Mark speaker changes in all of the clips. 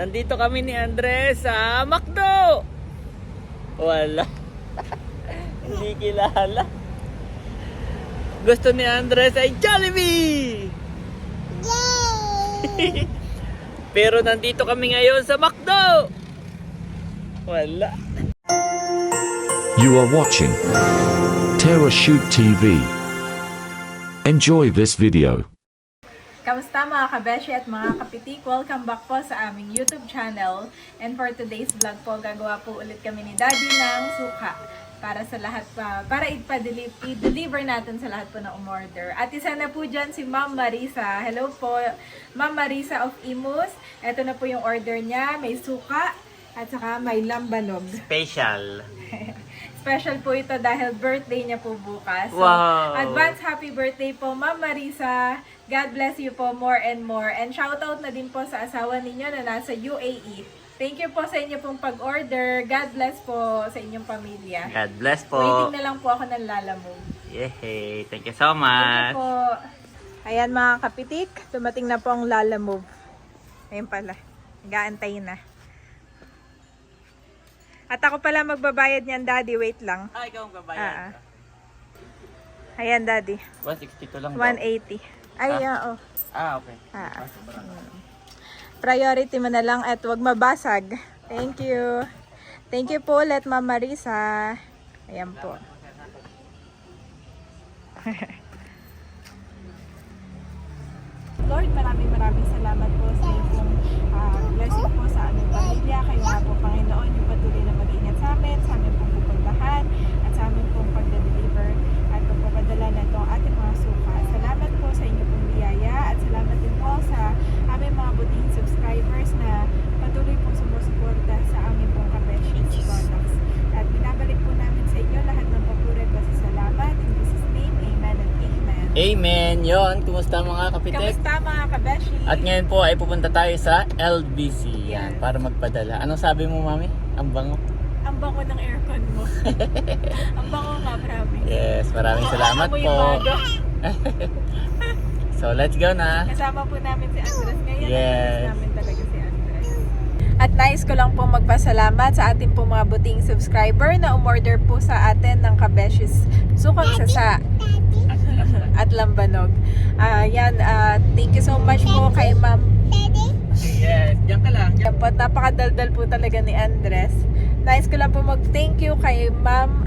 Speaker 1: Nandito kami ni Andres sa McDo. Wala. Hindi kilala. Gusto ni Andres ay Jollibee. Yay! Pero nandito kami ngayon sa McDo. Wala.
Speaker 2: You are watching Terra Shoot TV. Enjoy this video.
Speaker 3: Kamusta mga kabeshi at mga kapitik? Welcome back po sa aming YouTube channel. And for today's vlog po, gagawa po ulit kami ni Daddy ng suka para sa lahat pa, para i-deliver natin sa lahat po na umorder. At isa na po dyan si Ma'am Marisa. Hello po, Ma'am Marisa of Imus. Ito na po yung order niya. May suka at saka may lambanog.
Speaker 1: Special.
Speaker 3: Special po ito dahil birthday niya po bukas. So,
Speaker 1: Wow!
Speaker 3: advance happy birthday po, Ma'am Marisa. God bless you po more and more. And shoutout na din po sa asawa ninyo na nasa UAE. Thank you po sa inyo pong pag-order. God bless po sa inyong pamilya.
Speaker 1: God bless po.
Speaker 3: Waiting na lang po ako ng lalamove.
Speaker 1: Yehey. Thank you so
Speaker 3: Thank
Speaker 1: much.
Speaker 3: you po. Ayan mga kapitik, dumating na po ang lalamove. Ayan pala, nag-aantay na. At ako pala magbabayad niyan, Daddy. Wait lang.
Speaker 1: Ikaw ang babayan.
Speaker 3: Ayan, Daddy.
Speaker 1: 162 lang
Speaker 3: 180. Ay, oo.
Speaker 1: Okay.
Speaker 3: Priority mo na lang at wag mabasag. Thank you. Thank you po ulit, Ma'am Marisa. Ayan po. Lord, maraming salamat po sa iyong blessing po sa aming pamilya. Kayo nga po, Panginoon, yung patuloy na mag-ingat sa amin pong pupuntahan, at sa amin pong pag-deliver at pagpapadala na itong ating mga suka. Salamat po sa inyo pong biyaya at salamat din po sa aming mga buting subscribers na patuloy pong sumusuporta sa aming pong Kabeshis products. At binabalik po namin sa inyo lahat ng papuri at pasasalamat. In Jesus' name, amen and amen.
Speaker 1: Amen. Yon, kumusta mga kapitek?
Speaker 3: Kamusta mga kabeshi?
Speaker 1: At ngayon po ay pupunta tayo sa LBC. Yan, para magpadala. Anong sabi mo, Mami? Ang bango.
Speaker 3: Ang bango ng aircon mo. Ang bango nga, promise.
Speaker 1: Yes, maraming salamat
Speaker 3: Amoy
Speaker 1: po.
Speaker 3: bago.
Speaker 1: So, let's go na.
Speaker 3: Kasama po namin si Andres ngayon.
Speaker 1: Yes.
Speaker 3: Namin talaga si Andres. At nais ko lang po magpasalamat sa ating po mga buting subscriber na umorder po sa atin ng Kabeshis Sukang Sasa at Lambanog. Thank you so much po kay Ma'am.
Speaker 1: Yes, diyan ka lang.
Speaker 3: Napakadaldal po talaga ni Andres. Nais ko lang po mag-thank you kay Ma'am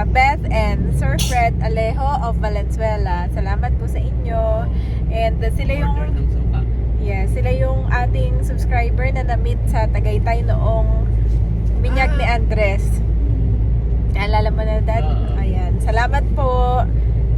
Speaker 3: Beth and Sir Fred Alejo of Valenzuela. Salamat po sa inyo. And sila yung ating subscriber na na-meet sa Tagaytay noong binyag ni Andres. Naalala mo na, Dad? Ayan. Salamat po.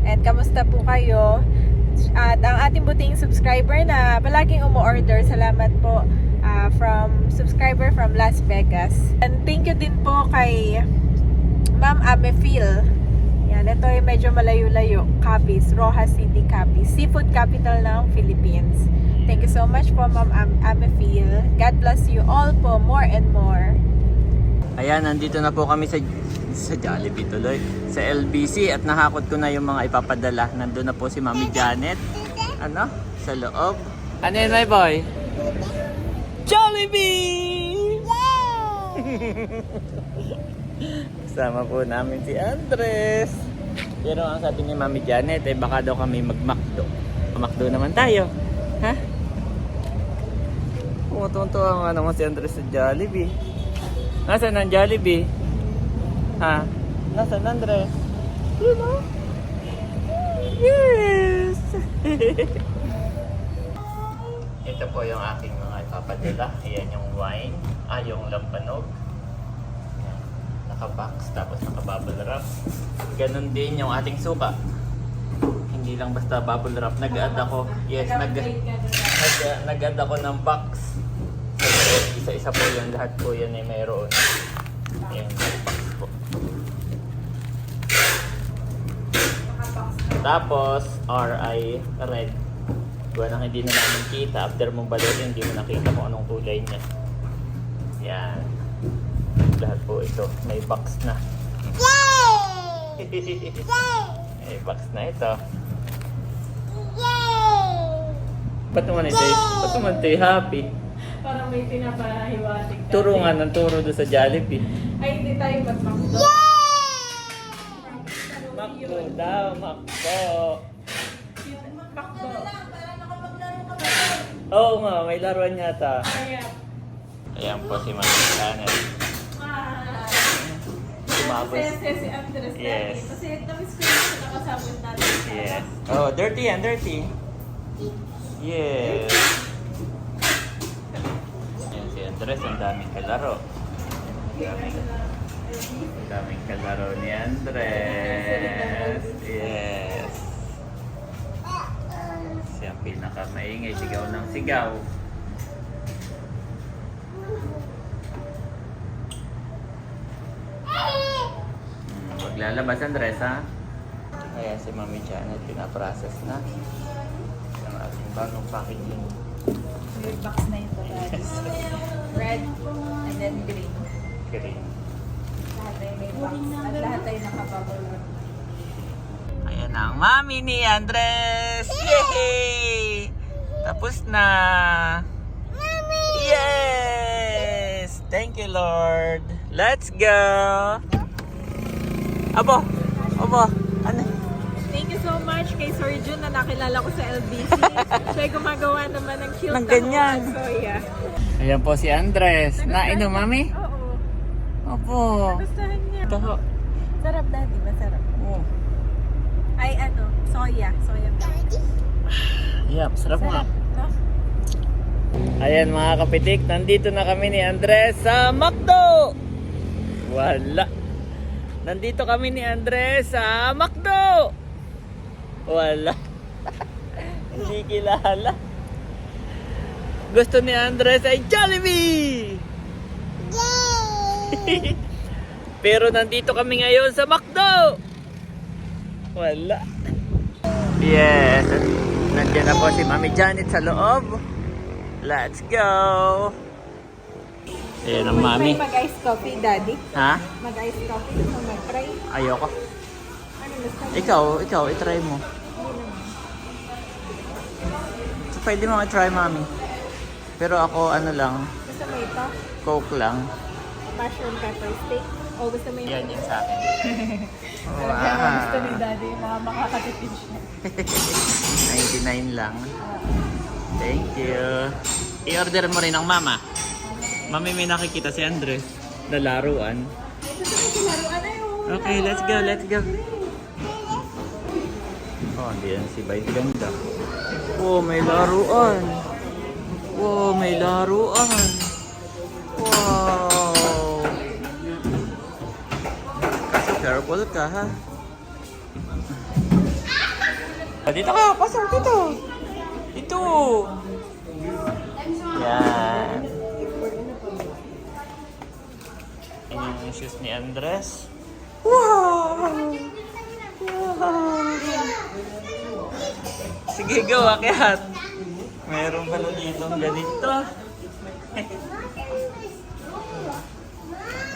Speaker 3: And kamusta po kayo? At ang ating buting subscriber na palaging umu-order, salamat po from subscriber from Las Vegas. And thank you din po kay Ma'am Amefil. Yan, ito ay medyo malayo-layo. Capiz, Rojas City, Capiz. Seafood capital ng Philippines. Thank you so much po, Ma'am Amefil. God bless you all po, more and more.
Speaker 1: Ayan, nandito na po kami sa Jollibee tuloy. Sa LBC at nahakot ko na yung mga ipapadala. Nandun na po si Mami Janet. Sa loob. Ano yun, my boy? Jollibee! Kasama po namin si Andres. Pero ang sabi ni Mami Janet, baka daw kami mag-McDo. McDo naman tayo. Ha? Tumutuntuwa nga naman si Andres sa Jollibee. Nasaan ang Jollibee? Ha? Nasaan Andres? Yes! Ito po yung aking mga ipapadala. Ayan yung wine. Yung lambanog. Naka-box tapos naka-bubble wrap. Ganon din yung ating suka. Hindi lang basta bubble wrap. Nag-add ako. Yes, nag-add ako ng box. Isa-isa po yun. Lahat po yan ay mayroon. Ayan, box po. Tapos, RI red. Gawa nang hindi na namin kita. After mong balutin, hindi mo nakita kung anong kulay niya. Yan. Lahat po ito. May box na. Yay! May box na ito. Yay! Ba't naman ito happy?
Speaker 3: Para may pinapahiwatig tayo.
Speaker 1: Turo nga ng turo doon sa Jollibee.
Speaker 3: Ay, hindi tayo mag-McDo.
Speaker 1: Makdo daw, makdo.
Speaker 3: McDo.
Speaker 1: Oo nga, may laruan yata.
Speaker 3: Kaya,
Speaker 1: Ayan po si Mami Janet. Sumabos.
Speaker 3: Kasi si Andres
Speaker 1: Yes.
Speaker 3: dati. Kasi namiss ko yung nakasabot natin.
Speaker 1: Yes. Oh, dirty yan, dirty. Yes. Ayan si Andres, ang daming kalaro. Ang daming kalaro ni Andres. Yes. Siya ang pinakamaingay, sigaw ng sigaw. Maglalabas Andres ha? Ayan si Mami Janet, pinaprocess na ang ating bagong packaging.
Speaker 3: Weird box na ito. Red and then green.
Speaker 1: Green.
Speaker 3: Lahat ay may box. At lahat ay nakabubble.
Speaker 1: Ayan ang Mami ni Andres! Yay! Tapos na! Yes! Thank you Lord! Let's go! Abo! Abo! Ano?
Speaker 3: Thank you so much kay Sir Jun na nakilala ko sa LBC. Siya ay gumagawa naman ng cute
Speaker 1: Ng ganyan.
Speaker 3: taho at soya.
Speaker 1: Ayan po si Andres. Nainom, Mami?
Speaker 3: Oo.
Speaker 1: Opo.
Speaker 3: Gustahan niya.
Speaker 1: Taho.
Speaker 3: Sarap daddy, masarap.
Speaker 1: Oh.
Speaker 3: Ay ano, soya. Soya milk.
Speaker 1: Yep, sarap nga.
Speaker 3: Sarap, no?
Speaker 1: Ayan mga kapitik, nandito na kami ni Andres sa McDo! Wala. Nandito kami ni Andres sa McDo! Wala. Hindi kilala. Gusto ni Andres ay Jollibee! Yay! Pero nandito kami ngayon sa McDo! Wala. Yes. Nandiyan na po si Mami Janet sa loob. Let's go! Ayan ang Mami.
Speaker 3: Mag-ice coffee, daddy.
Speaker 1: Ha?
Speaker 3: Mag-ice coffee. Gusto mo mag-try?
Speaker 1: Ayoko.
Speaker 3: Ano gusto mo?
Speaker 1: Ikaw, itry mo. So, pwede mo i-try, Mami. Pero ako, ano lang,
Speaker 3: Gusto mo ito?
Speaker 1: Coke lang.
Speaker 3: Mushroom pepper steak? O gusto mo yung...
Speaker 1: Yan yung sa akin.
Speaker 3: Kaya gusto ni daddy, mga makakatipid siya.
Speaker 1: 99 lang. Thank you. I-order mo rin ng mama. Mami, may nakikita si Andres na laruan.
Speaker 3: Gusto mo kilaruan na yun.
Speaker 1: Okay, let's go, let's go. Oh, hindi yan si Bait ganda. Oh, may laruan. Oh, may laruan. Wow. Kaso careful ka ha. Ah, dito ka, pasok dito. Dito. Yan. Yan yung shoes ni Andres. Wow! Wow! Sige, go, akyat. Meron pala dito ganito.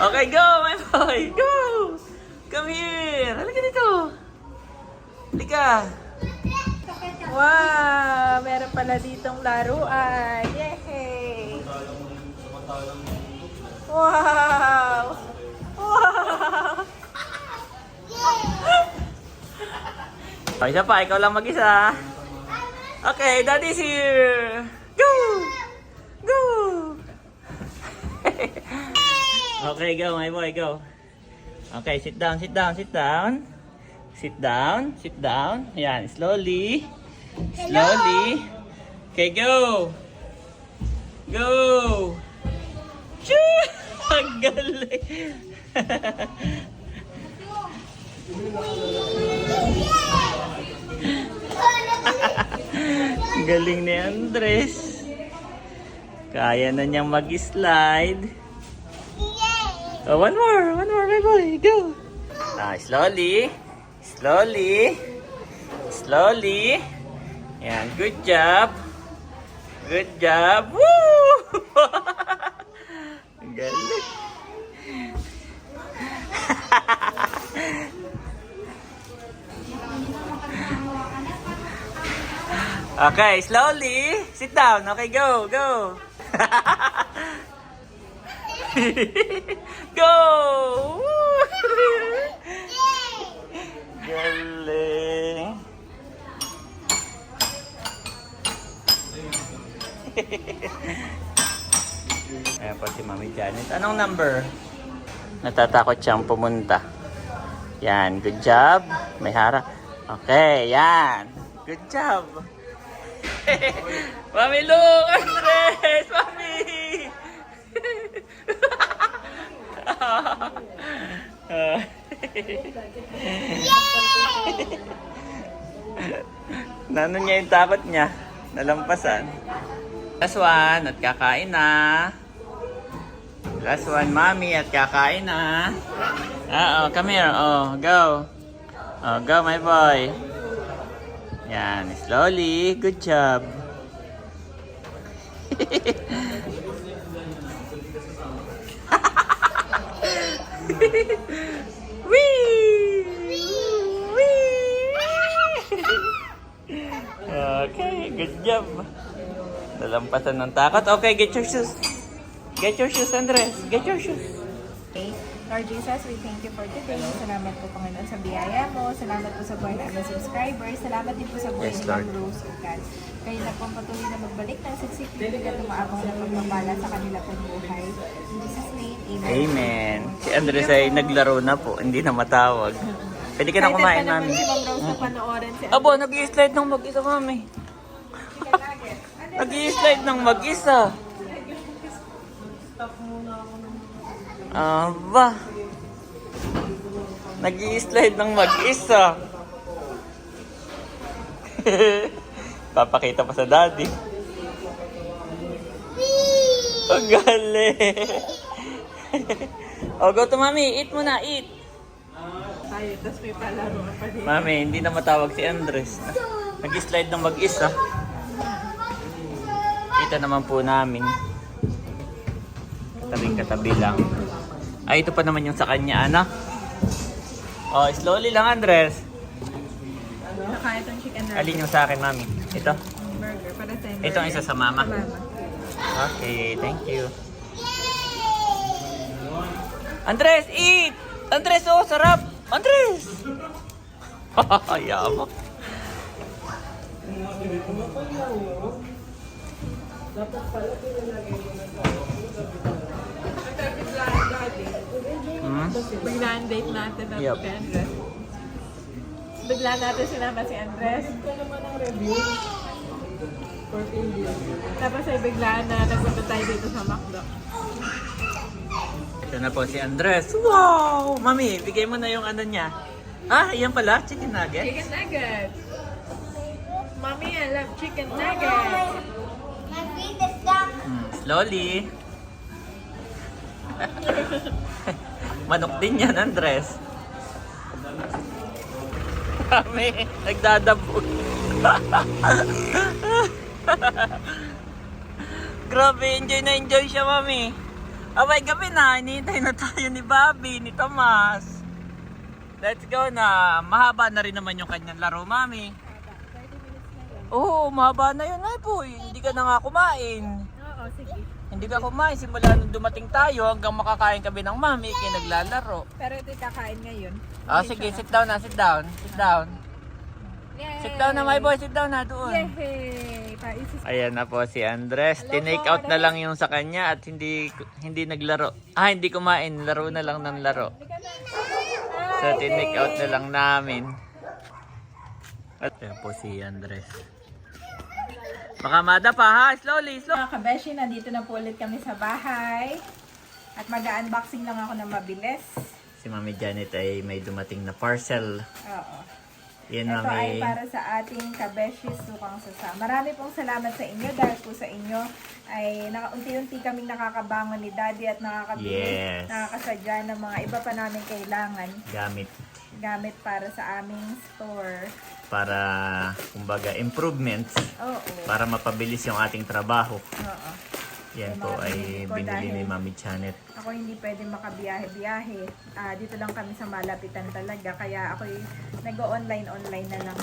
Speaker 1: Okay, go, my boy. Go! Come here. Halika dito. Halika.
Speaker 3: Wow! Meron pala ditong laruan. Yay! Wow! Wow!
Speaker 1: O, isa pa. Ikaw lang mag-isa. Okay, Daddy's here. Go! Go! Okay, go, my boy. Go. Okay, sit down, sit down, sit down. Sit down, sit down. Ayan, slowly. Slowly. Okay, go. Go. Choo! Ang galing. Galing ni Andres. Kaya na niyang mag-slide. Oh, one more, my boy. Go. Slowly. Slowly. Slowly. Yan, good job. Good job. Woo! Galing. Okay, slowly. Sit down. Okay, go, go. Go! Galing. Ayan po si Mami Janet. Anong number? Natatakot siyang pumunta. Yan, good job. May harap. Okay, yan. Good job. Mami, look! Andres! Mami! Nano niya yung takot niya. Nalampasan. Last one, at kakain na. Last one, Mami, at kakain na. Come here. Oh, go. Oh, go, my boy. Yan, slowly. Good job. Wee! Okay, good job. Nalampasan ng takot. Okay, get your shoes. Get your shoes, Andres. Get your shoes.
Speaker 3: Okay. Lord Jesus, we thank you for today. Salamat po, Panginoon, sa biyaya mo. Salamat po sa buhay ng aming subscribers. Salamat din po sa buhay
Speaker 1: Yes,
Speaker 3: ni
Speaker 1: Lord.
Speaker 3: Ma'am Rose Ucan. Kayo na pong patuloy na magbalik ng siksik-libig at umaabang na pagpapala sa kanila pong buhay. In Jesus' name, amen.
Speaker 1: Amen. Si Andres ay naglaro na po. Hindi na matawag. Pwede ka na kumain,
Speaker 3: Excited pa naman
Speaker 1: Mami.
Speaker 3: si Ma'am Rose na panoorin si
Speaker 1: Abo, nag-i-slide ng mag-isa, Mami. Nag-i-slide ng mag-isa. Aba. Nag-i-slide ng mag-isa. Papakita pa sa daddy. Ang galing. Oh, go to Mami. Eat muna, eat.
Speaker 3: Tayo, tapos may palaro pa din.
Speaker 1: Mami, hindi na matawag si Andres. Nag-slide ng mag-isa. Kita naman po namin. Katabing-katabi lang. Ay, ito pa naman yung sa kanya, ano? Oh, slowly lang, Andres.
Speaker 3: Nakain itong chicken nuggets.
Speaker 1: Alin yung sa akin, Mami? Ito?
Speaker 3: Burger para sa
Speaker 1: Ito ang isa sa mama.
Speaker 3: Sa mama.
Speaker 1: Okay, thank you. Andres, eat! Andres, oh, sarap! Andres! Yaman.
Speaker 3: Biglaan date natin na
Speaker 1: Yup.
Speaker 3: si Andres. Biglaan natin sinama si Andres. Tapos ay biglaan na nagpunta tayo dito sa McDo.
Speaker 1: Ito na po si Andres. Wow! Mami, bigay mo na yung ano niya. Ah, yan pala, chicken nugget.
Speaker 3: Chicken nuggets! Mommy, I love chicken nuggets!
Speaker 1: Slowly. Manok din yan, Andres. Mami, nagdadabog. Grabe, enjoy siya, Mami. Abay, gabi na. Hinihintay na tayo ni Bobby, ni Tomas. Let's go na. Mahaba na rin naman yung kanyang laro, Mami. Oo, mahaba na yun. Ay po, hindi ka na nga kumain.
Speaker 3: Oo, sige.
Speaker 1: Hindi ka kumain simula nung dumating tayo hanggang makakain kami ng Mami kaya naglalaro.
Speaker 3: Pero ito kakain ngayon.
Speaker 1: Ah, sige, sit down na, sit down. Sit down.
Speaker 3: Yay!
Speaker 1: Sit down na, my boy, sit down na doon.
Speaker 3: Yay! Paisis.
Speaker 1: Ayan na po si Andres.
Speaker 3: Hello
Speaker 1: Tinake
Speaker 3: po,
Speaker 1: out na lang yung sa kanya at hindi naglaro. Ah, hindi kumain. Laro na lang ng laro. So, tinake out na lang namin. At ayan po si Andres. Baka mada pa ha. Slowly, slowly.
Speaker 3: Mga kabeshi, nandito na po ulit kami sa bahay. At mag-unboxing lang ako ng mabilis.
Speaker 1: Si Mami Janet ay may dumating na parcel.
Speaker 3: Oo.
Speaker 1: Yan,
Speaker 3: Ito ay
Speaker 1: Mami.
Speaker 3: para sa ating kabeshi sukang sasa. Marami pong salamat sa inyo dahil po sa inyo ay unti-unti kaming nakakabangon ni Daddy at nakakabili,
Speaker 1: Yes.
Speaker 3: nakakasadya ng mga iba pa namin kailangan
Speaker 1: Gamit
Speaker 3: para sa aming store.
Speaker 1: para, kumbaga, improvements
Speaker 3: Oo.
Speaker 1: para mapabilis yung ating trabaho.
Speaker 3: Oo.
Speaker 1: Yan
Speaker 3: Yung
Speaker 1: po
Speaker 3: mga
Speaker 1: ay
Speaker 3: binili ko
Speaker 1: binili ni
Speaker 3: dahil
Speaker 1: Mami Janet.
Speaker 3: Ako hindi pwede makabiyahe-biyahe. Dito lang kami sa malapitan talaga. Kaya ako nag-online-online na lang.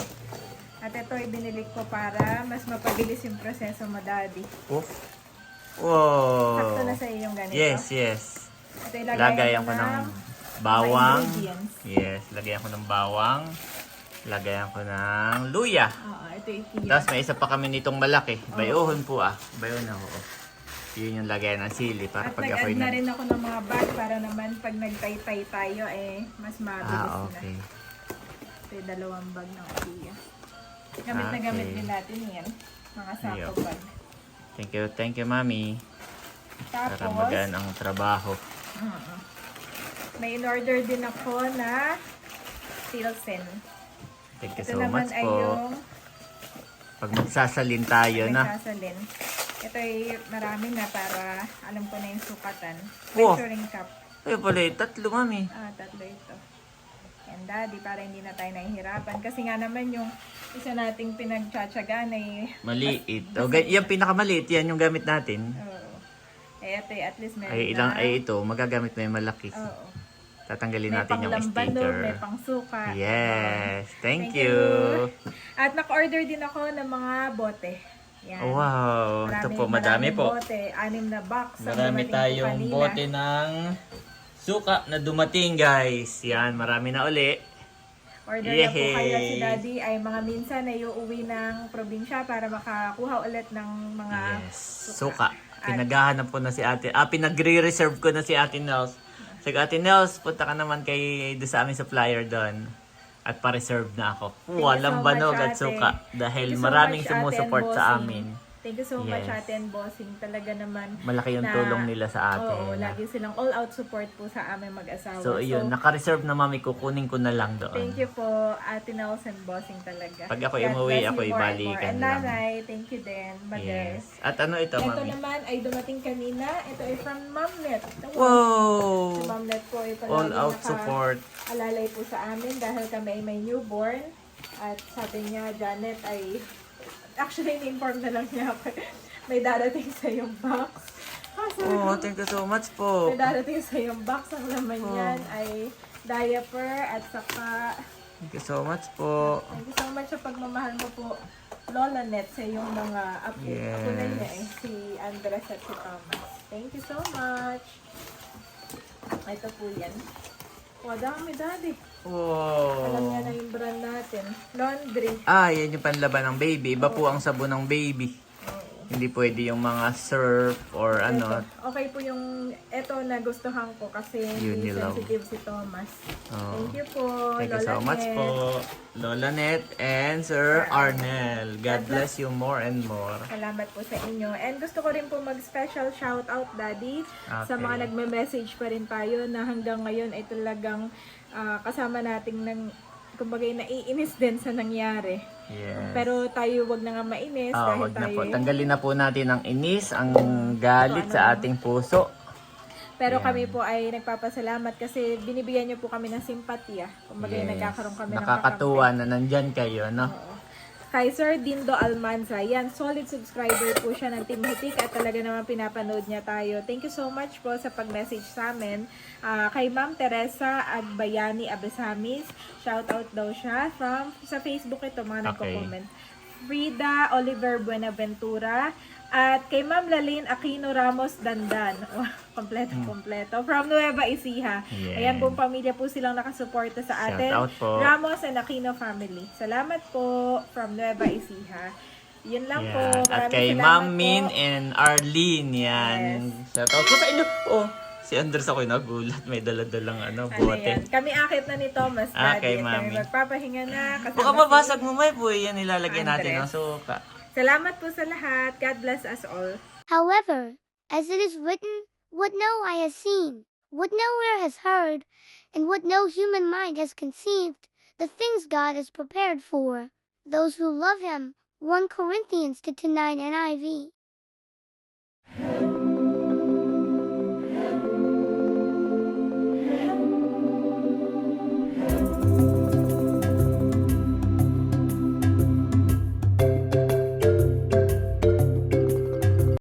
Speaker 3: At ito ay binili ko para mas mapabilis yung proseso mo, Daddy.
Speaker 1: Oof. Wow.
Speaker 3: Sakto na sa iyo yung ganito.
Speaker 1: Yes, yes.
Speaker 3: Ito
Speaker 1: Lagayan ko ng bawang.
Speaker 3: ingredients.
Speaker 1: Yes, lagayan ko ng bawang. Lagayan ko ng luya.
Speaker 3: Oo, ito ikiya.
Speaker 1: Tapos may isa pa kami nitong malaki. Bayohon po Bayohon ako. Yun yung lagayan ng sili para
Speaker 3: At
Speaker 1: pag
Speaker 3: nag-add
Speaker 1: ako'y
Speaker 3: na rin ako ng mga bag para naman pag nagtaytay tayo mas mabilis
Speaker 1: okay.
Speaker 3: na. Ito yung 2 bag ng IKEA. Gamit na gamit
Speaker 1: Okay.
Speaker 3: din natin yan. Mga
Speaker 1: Ayun.
Speaker 3: sako bag.
Speaker 1: Thank you, Mami. Para
Speaker 3: Tapos,
Speaker 1: magaan ang trabaho.
Speaker 3: may in-order din ako na Pilsen.
Speaker 1: Thank you
Speaker 3: Ito
Speaker 1: so
Speaker 3: naman
Speaker 1: much
Speaker 3: ay
Speaker 1: po.
Speaker 3: yung
Speaker 1: Pag magsasalin tayo na.
Speaker 3: nagsasalin. Ito ay marami na para alam ko na yung sukatan.
Speaker 1: Wow.
Speaker 3: Measuring cup.
Speaker 1: Ay pala, 3, Mami.
Speaker 3: 3 ito. And daddy, para hindi na tayo nahihirapan. Kasi nga naman yung isa nating pinagtsatsagaan ay
Speaker 1: Maliit. Yan pinakamaliit. Yan yung gamit natin.
Speaker 3: ito at least meron
Speaker 1: Ay ito, magagamit mo yung malaki.
Speaker 3: Oo.
Speaker 1: Tatanggalin
Speaker 3: May
Speaker 1: natin yung
Speaker 3: panglamban doon,
Speaker 1: sticker.
Speaker 3: may pangsuka.
Speaker 1: Yes. Thank
Speaker 3: Thank
Speaker 1: you.
Speaker 3: At naka-order din ako ng mga bote. Yan.
Speaker 1: Wow. Ito po, madami po.
Speaker 3: Bote, 6 na box. ang
Speaker 1: Marami
Speaker 3: dumating po
Speaker 1: tayong
Speaker 3: kanina.
Speaker 1: bote ng suka na dumating, guys. Yan, marami na uli.
Speaker 3: Order na po kayo at si
Speaker 1: Yay!
Speaker 3: Daddy ay mga minsan ay uuwi ng probinsya para makakuha ulit ng mga
Speaker 1: Yes. Suka. Pinaghahanap ko na si ate. Pinagre-reserve ko na si ate Nels. Sige, ate Nels, punta ka naman doon sa aming supplier doon. At pa-reserve na ako. Walang
Speaker 3: so
Speaker 1: banog
Speaker 3: much,
Speaker 1: at
Speaker 3: ate.
Speaker 1: suka. Dahil
Speaker 3: Thank you so
Speaker 1: maraming
Speaker 3: much, ate and
Speaker 1: sumusuport sa
Speaker 3: bossing.
Speaker 1: amin.
Speaker 3: Thank you so much,
Speaker 1: Yes.
Speaker 3: Ate and Bossing. Talaga naman.
Speaker 1: Malaki yung tulong nila sa atin.
Speaker 3: Oo, lagi silang all-out support po sa aming mag-asawa.
Speaker 1: So, yun. Naka-reserve na mami. Kukunin ko na lang doon.
Speaker 3: Thank you po, Ate Nels and Bossing talaga.
Speaker 1: Pag ako
Speaker 3: God
Speaker 1: umuwi,
Speaker 3: bless you
Speaker 1: ako
Speaker 3: more and
Speaker 1: ibalikan
Speaker 3: more. And
Speaker 1: lang.
Speaker 3: nanay, thank you din, mother.
Speaker 1: Yes. At ano ito,
Speaker 3: Ito
Speaker 1: mami?
Speaker 3: naman ay dumating kanina. Ito ay from Momnet.
Speaker 1: Wow!
Speaker 3: Si Momnet po ay
Speaker 1: All out support.
Speaker 3: alalay po sa amin dahil kami ay may newborn. At sabi niya, Janet ay... Actually, in-inform na lang niya ako. May darating sa yung box.
Speaker 1: Oh, thank you so much po.
Speaker 3: May darating sa yung box. Ang laman
Speaker 1: Oh.
Speaker 3: yan ay diaper at saka...
Speaker 1: Thank you so much po.
Speaker 3: Thank you so much sa pagmamahal mo po, Lola Net, sa yung mga apo.
Speaker 1: Yes.
Speaker 3: Ako na niya si Andres at si Thomas. Thank you so much. Ito po yan. O, dami, daddy. Alam niya na
Speaker 1: Wow.
Speaker 3: yung brand natin. Laundry.
Speaker 1: Yan yung panlaban ng baby. Iba po ang sabon ng baby. Hindi pwede yung mga surf or ano.
Speaker 3: Okay po yung ito na gustuhan ko kasi hindi
Speaker 1: Unilaw.
Speaker 3: sensitive si Thomas.
Speaker 1: Oh.
Speaker 3: Thank you po,
Speaker 1: Thank you
Speaker 3: Lola
Speaker 1: so much
Speaker 3: Net.
Speaker 1: po, Lola Net and Sir Arnel. God bless you more and more.
Speaker 3: Salamat po sa inyo. And gusto ko rin po mag-special shoutout, Daddy, sa
Speaker 1: Okay.
Speaker 3: mga nagme-message pa rin tayo na hanggang ngayon ay talagang kasama nating kumbaga naiinis din sa nangyari.
Speaker 1: Yes.
Speaker 3: Pero tayo wag na nga mainis dahil
Speaker 1: wag na
Speaker 3: tayo...
Speaker 1: po. Tanggalin na po natin ang inis, ang galit sa ating puso.
Speaker 3: Pero
Speaker 1: Yan.
Speaker 3: kami po ay nagpapasalamat kasi binibigyan niyo po kami ng simpatya. Kumbaga nagkakaroon kami ng
Speaker 1: Nakakatuwa na nandyan kayo, no?
Speaker 3: Oo. Kay Sir Dindo Almanza, yan, solid subscriber po siya ng Team Hitik at talaga naman pinapanood niya tayo. Thank you so much po sa pag-message sa amin. Kay Ma'am Teresa Agbayani Abesamis, shoutout daw siya sa Facebook ito, mga
Speaker 1: Okay.
Speaker 3: nagko-comment. Frida Oliver Buenaventura, at kay Ma'am Lalene Aquino Ramos Dandan. Kompleto. From Nueva Ecija.
Speaker 1: Yes.
Speaker 3: Ayan, buong pamilya po silang nakasuporta sa atin.
Speaker 1: Shout out po.
Speaker 3: Ramos and Aquino family. Salamat po from Nueva Ecija. Yun lang po.
Speaker 1: Yan. At
Speaker 3: Maraming
Speaker 1: kay
Speaker 3: salamat
Speaker 1: Ma'am
Speaker 3: po.
Speaker 1: Min and Arlene, yan. Shout out po sa inyo. Si Andres ako nagulat. May daladalang
Speaker 3: Ano
Speaker 1: bote.
Speaker 3: yan? Kami akit na ni Thomas, Daddy.
Speaker 1: Kay
Speaker 3: At
Speaker 1: Mami.
Speaker 3: kami magpapahinga na. Kasama
Speaker 1: Baka
Speaker 3: si-
Speaker 1: mabasag mo, may boy. Yan ilalagay natin ng
Speaker 3: Andres.
Speaker 1: suka.
Speaker 3: Salamat po sa lahat. God bless us all.
Speaker 4: However, as it is written, what no eye has seen, what no ear has heard, and what no human mind has conceived, the things God has prepared for those who love Him. 1 Corinthians 2:9 NIV.